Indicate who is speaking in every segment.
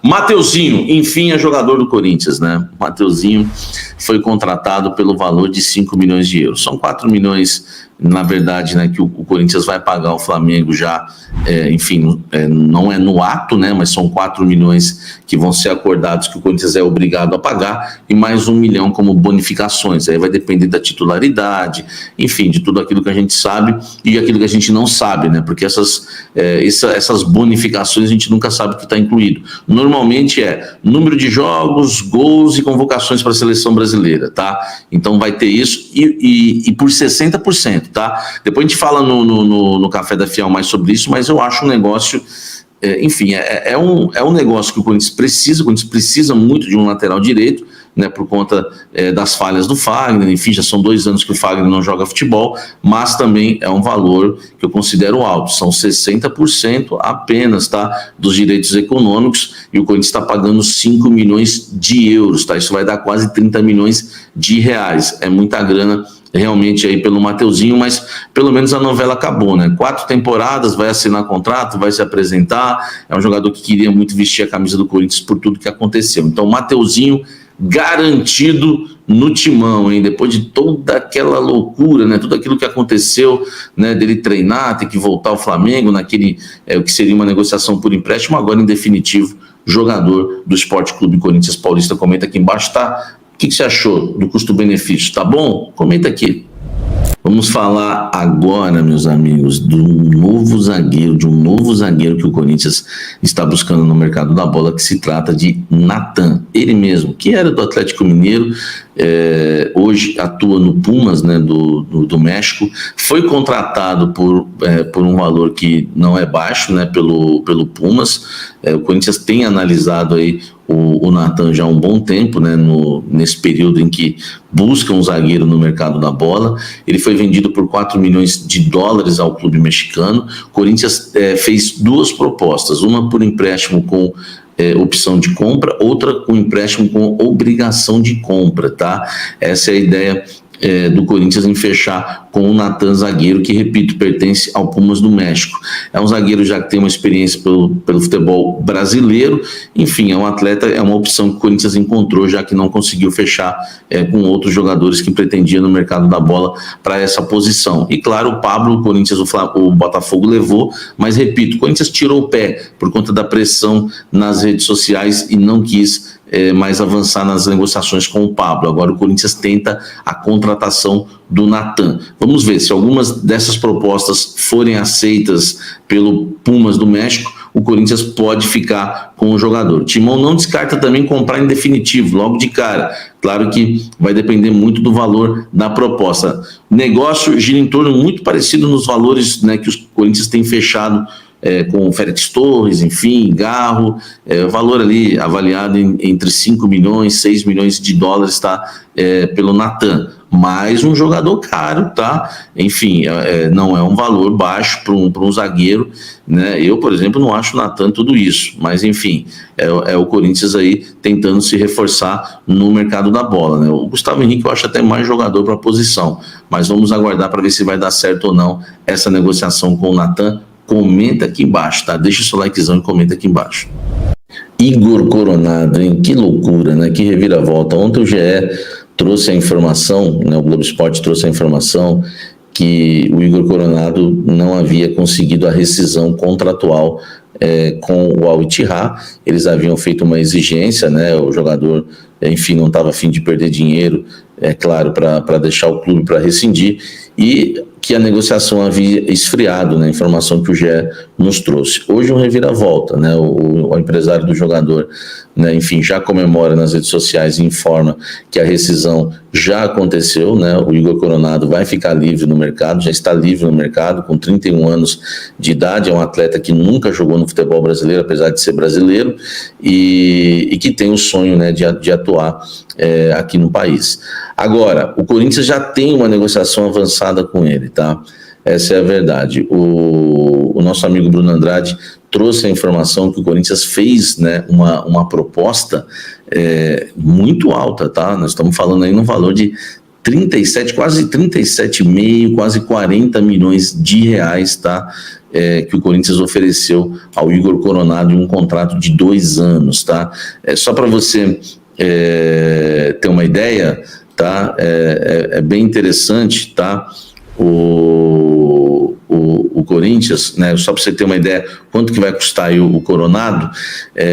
Speaker 1: Mateuzinho, enfim, é jogador do Corinthians, né? Mateuzinho foi contratado pelo valor de 5 milhões de euros. São 4 milhões, na verdade, né, que o Corinthians vai pagar ao Flamengo já, não é no ato, né? Mas são 4 milhões que vão ser acordados que o Corinthians é obrigado a pagar e mais 1 milhão como bonificações. Aí vai depender da titularidade, enfim, de tudo aquilo que a gente sabe e aquilo que a gente não sabe, né? Porque essas bonificações a gente nunca sabe o que está incluído. Normalmente é número de jogos, gols e convocações para a seleção brasileira, tá? Então vai ter isso e por 60%, tá? Depois a gente fala no Café da Fiel mais sobre isso, mas eu acho um negócio, é um negócio que o Corinthians precisa muito de um lateral direito, né, por conta das falhas do Fagner, enfim, já são 2 anos que o Fagner não joga futebol, mas também é um valor que eu considero alto, são 60% apenas, tá, dos direitos econômicos, e o Corinthians está pagando 5 milhões de euros, tá, isso vai dar quase 30 milhões de reais, é muita grana realmente aí pelo Mateuzinho, mas pelo menos a novela acabou, né? 4 temporadas, vai assinar contrato, vai se apresentar, é um jogador que queria muito vestir a camisa do Corinthians por tudo que aconteceu. Então, Mateuzinho garantido no timão, hein? Depois de toda aquela loucura, né? Tudo aquilo que aconteceu, né? Dele treinar, ter que voltar ao Flamengo, naquele, o que seria uma negociação por empréstimo, agora em definitivo, jogador do Sport Clube Corinthians Paulista. Comenta aqui embaixo, tá? O que você achou do custo-benefício? Tá bom? Comenta aqui. Vamos falar agora, meus amigos, de um novo zagueiro que o Corinthians está buscando no mercado da bola, que se trata de Natan. Ele mesmo, que era do Atlético Mineiro, hoje atua no Pumas, né, do México, foi contratado por um valor que não é baixo, né, pelo Pumas. O Corinthians tem analisado aí o Natan já há um bom tempo, né, nesse período em que busca um zagueiro no mercado da bola. Ele foi vendido por 4 milhões de dólares ao clube mexicano. O Corinthians fez 2 propostas, uma por empréstimo com opção de compra, outra com empréstimo com obrigação de compra, tá? Essa é a ideia do Corinthians em fechar com o Natan, zagueiro, que, repito, pertence ao Pumas do México. É um zagueiro já que tem uma experiência pelo futebol brasileiro, enfim, é um atleta, é uma opção que o Corinthians encontrou, já que não conseguiu fechar com outros jogadores que pretendia no mercado da bola para essa posição. E claro, o Pablo, o Corinthians, o Botafogo levou, mas repito, o Corinthians tirou o pé por conta da pressão nas redes sociais e não quis mais avançar nas negociações com o Pablo. Agora o Corinthians tenta a contratação do Natan. Vamos ver se algumas dessas propostas forem aceitas pelo Pumas do México, o Corinthians pode ficar com o jogador. O Timão não descarta também comprar em definitivo, logo de cara. Claro que vai depender muito do valor da proposta. O negócio gira em torno muito parecido nos valores, né, que o Corinthians tem fechado com o Félix Torres, enfim, Garro, valor ali avaliado entre 5 milhões, 6 milhões de dólares, tá? Pelo Natan. Mais um jogador caro, tá? Enfim, não é um valor baixo para um zagueiro, né? Eu, por exemplo, não acho o Natan tudo isso, mas enfim, é o Corinthians aí tentando se reforçar no mercado da bola, né? O Gustavo Henrique eu acho até mais jogador para a posição, mas vamos aguardar para ver se vai dar certo ou não essa negociação com o Natan. Comenta aqui embaixo, tá? Deixa o seu likezão e comenta aqui embaixo. Igor Coronado, hein? Que loucura, né? Que reviravolta. Ontem o GE trouxe a informação, né? O Globo Esporte trouxe a informação que o Igor Coronado não havia conseguido a rescisão contratual com o Al-Ittihad. Eles haviam feito uma exigência, né? O jogador, enfim, não estava a fim de perder dinheiro, é claro, para deixar o clube para rescindir, e que a negociação havia esfriado, né, a informação que o GE nos trouxe. Hoje um reviravolta, né, o empresário do jogador, né, enfim, já comemora nas redes sociais e informa que a rescisão já aconteceu, né, o Igor Coronado vai ficar livre no mercado, já está livre no mercado, com 31 anos de idade, é um atleta que nunca jogou no futebol brasileiro, apesar de ser brasileiro, e que tem o sonho, né, de atuar aqui no país. Agora, o Corinthians já tem uma negociação avançada com ele, tá? Essa é a verdade. O nosso amigo Bruno Andrade trouxe a informação que o Corinthians fez, né, uma proposta muito alta, tá? Nós estamos falando aí no valor de 37, quase 37,5, quase 40 milhões de reais, tá? que o Corinthians ofereceu ao Igor Coronado em um contrato de 2 anos, tá? Só para você ter uma ideia, tá? É bem interessante, tá? O Corinthians, né, só para você ter uma ideia quanto que vai custar aí o Coronado,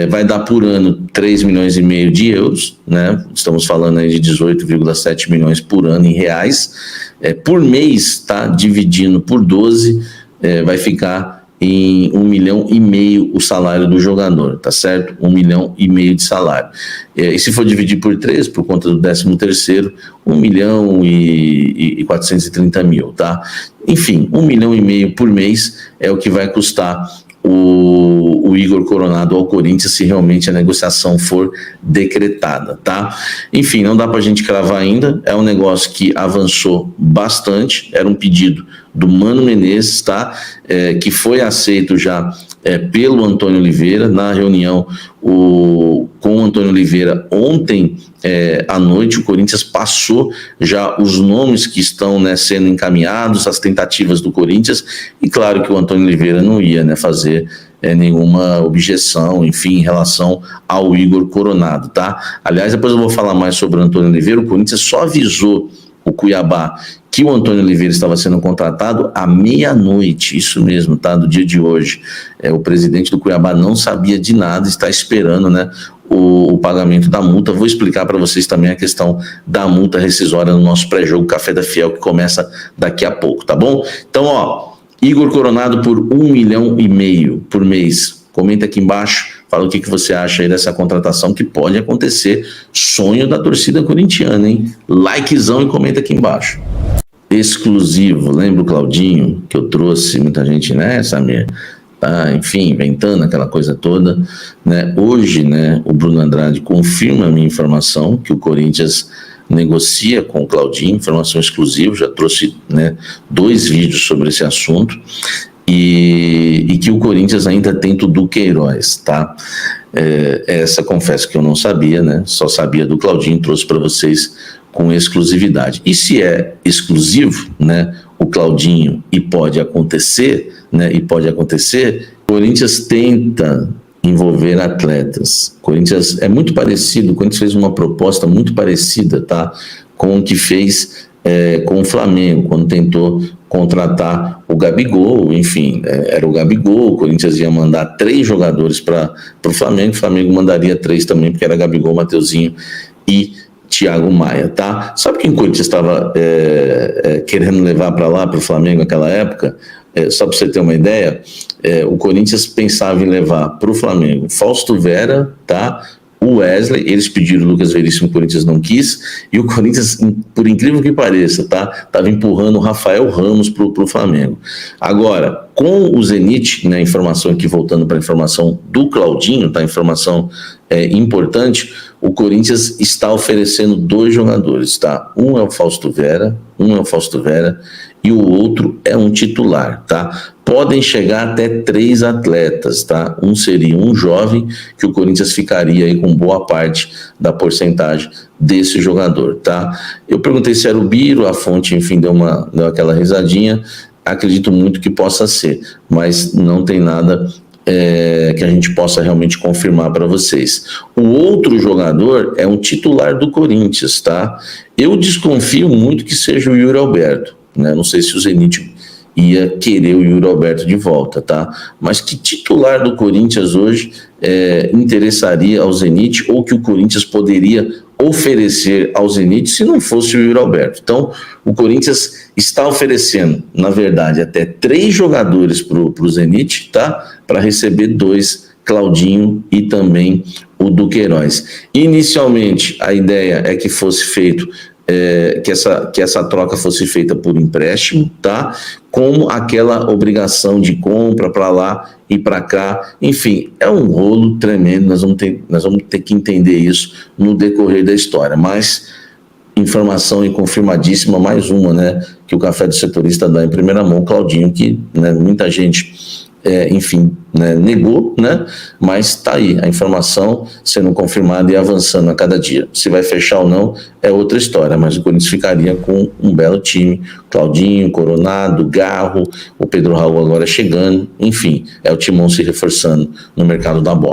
Speaker 1: vai dar por ano 3,5 milhões de euros, né, estamos falando aí de 18,7 milhões por ano em reais, por mês, tá, dividindo por 12, vai ficar em 1,5 milhão o salário do jogador, tá certo? 1,5 milhão de salário. E se for dividir por 3, por conta do 13º, 1.430.000, tá? Enfim, 1,5 milhão por mês é o que vai custar o Igor Coronado ao Corinthians se realmente a negociação for decretada, tá? Enfim, não dá pra gente cravar ainda, é um negócio que avançou bastante, era um pedido do Mano Menezes, tá? Que foi aceito já pelo Antônio Oliveira, na reunião com o Antônio Oliveira ontem à noite, o Corinthians passou já os nomes que estão, né, sendo encaminhados, as tentativas do Corinthians, e claro que o Antônio Oliveira não ia, né, fazer nenhuma objeção, enfim, em relação ao Igor Coronado, tá? Aliás, depois eu vou falar mais sobre o Antônio Oliveira. O Corinthians só avisou o Cuiabá que o Antônio Oliveira estava sendo contratado à meia-noite, isso mesmo, tá? Do dia de hoje. O presidente do Cuiabá não sabia de nada, está esperando, né, o pagamento da multa. Vou explicar para vocês também a questão da multa rescisória no nosso pré-jogo Café da Fiel, que começa daqui a pouco, tá bom? Então, ó, Igor Coronado por 1,5 milhão por mês. Comenta aqui embaixo, fala o que você acha aí dessa contratação que pode acontecer. Sonho da torcida corintiana, hein? Likezão e comenta aqui embaixo. Exclusivo, lembra o Claudinho que eu trouxe? Muita gente, né, Samir? Tá, enfim, inventando aquela coisa toda, né? Hoje, né, o Bruno Andrade confirma a minha informação que o Corinthians negocia com o Claudinho, informação exclusiva, já trouxe, né, 2 vídeos sobre esse assunto, e que o Corinthians ainda tem o Duqueiroz, tá? Essa confesso que eu não sabia, né? Só sabia do Claudinho, trouxe para vocês com exclusividade. E se é exclusivo, né, o Claudinho, e pode acontecer, né, o Corinthians tenta envolver atletas. O Corinthians é muito parecido, o Corinthians fez uma proposta muito parecida, tá, com o que fez com o Flamengo, quando tentou contratar o Gabigol, enfim, era o Gabigol, o Corinthians ia mandar 3 jogadores para o Flamengo mandaria 3 também, porque era Gabigol, Mateuzinho e Thiago Maia, tá? Sabe quem o Corinthians estava querendo levar para lá, para o Flamengo naquela época? Só para você ter uma ideia, o Corinthians pensava em levar para o Flamengo Fausto Vera, tá? O Wesley, eles pediram o Lucas Veríssimo, o Corinthians não quis, e o Corinthians, por incrível que pareça, tá, estava empurrando o Rafael Ramos para o Flamengo. Agora, com o Zenit, né, informação aqui, voltando para a informação do Claudinho, tá, informação importante, o Corinthians está oferecendo 2 jogadores, tá? Um é o Fausto Vera, e o outro é um titular, tá? Podem chegar até 3 atletas, tá? Um seria um jovem, que o Corinthians ficaria aí com boa parte da porcentagem desse jogador, tá? Eu perguntei se era o Biro, a fonte, enfim, deu aquela risadinha. Acredito muito que possa ser, mas não tem nada que a gente possa realmente confirmar para vocês. O outro jogador é um titular do Corinthians, tá? Eu desconfio muito que seja o Yuri Alberto, né? Não sei se o Zenit ia querer o Yuri Alberto de volta, tá? Mas que titular do Corinthians hoje interessaria ao Zenit, ou que o Corinthians poderia oferecer ao Zenit se não fosse o Yuri Alberto? Então, o Corinthians está oferecendo, na verdade, até 3 jogadores para o Zenit, tá? Para receber 2, Claudinho e também o Duqueiroz. Inicialmente, a ideia é que fosse feito que essa troca fosse feita por empréstimo, tá? Com aquela obrigação de compra para lá e para cá. Enfim, é um rolo tremendo, nós vamos ter que entender isso no decorrer da história, mas informação e confirmadíssima, mais uma, né, que o Café do Setorista dá em primeira mão, Claudinho, que, né, muita gente enfim, né, negou, né? Mas está aí, a informação sendo confirmada e avançando a cada dia. Se vai fechar ou não é outra história, mas o Corinthians ficaria com um belo time, Claudinho, Coronado, Garro, o Pedro Raul agora chegando, enfim, é o Timão se reforçando no mercado da bola.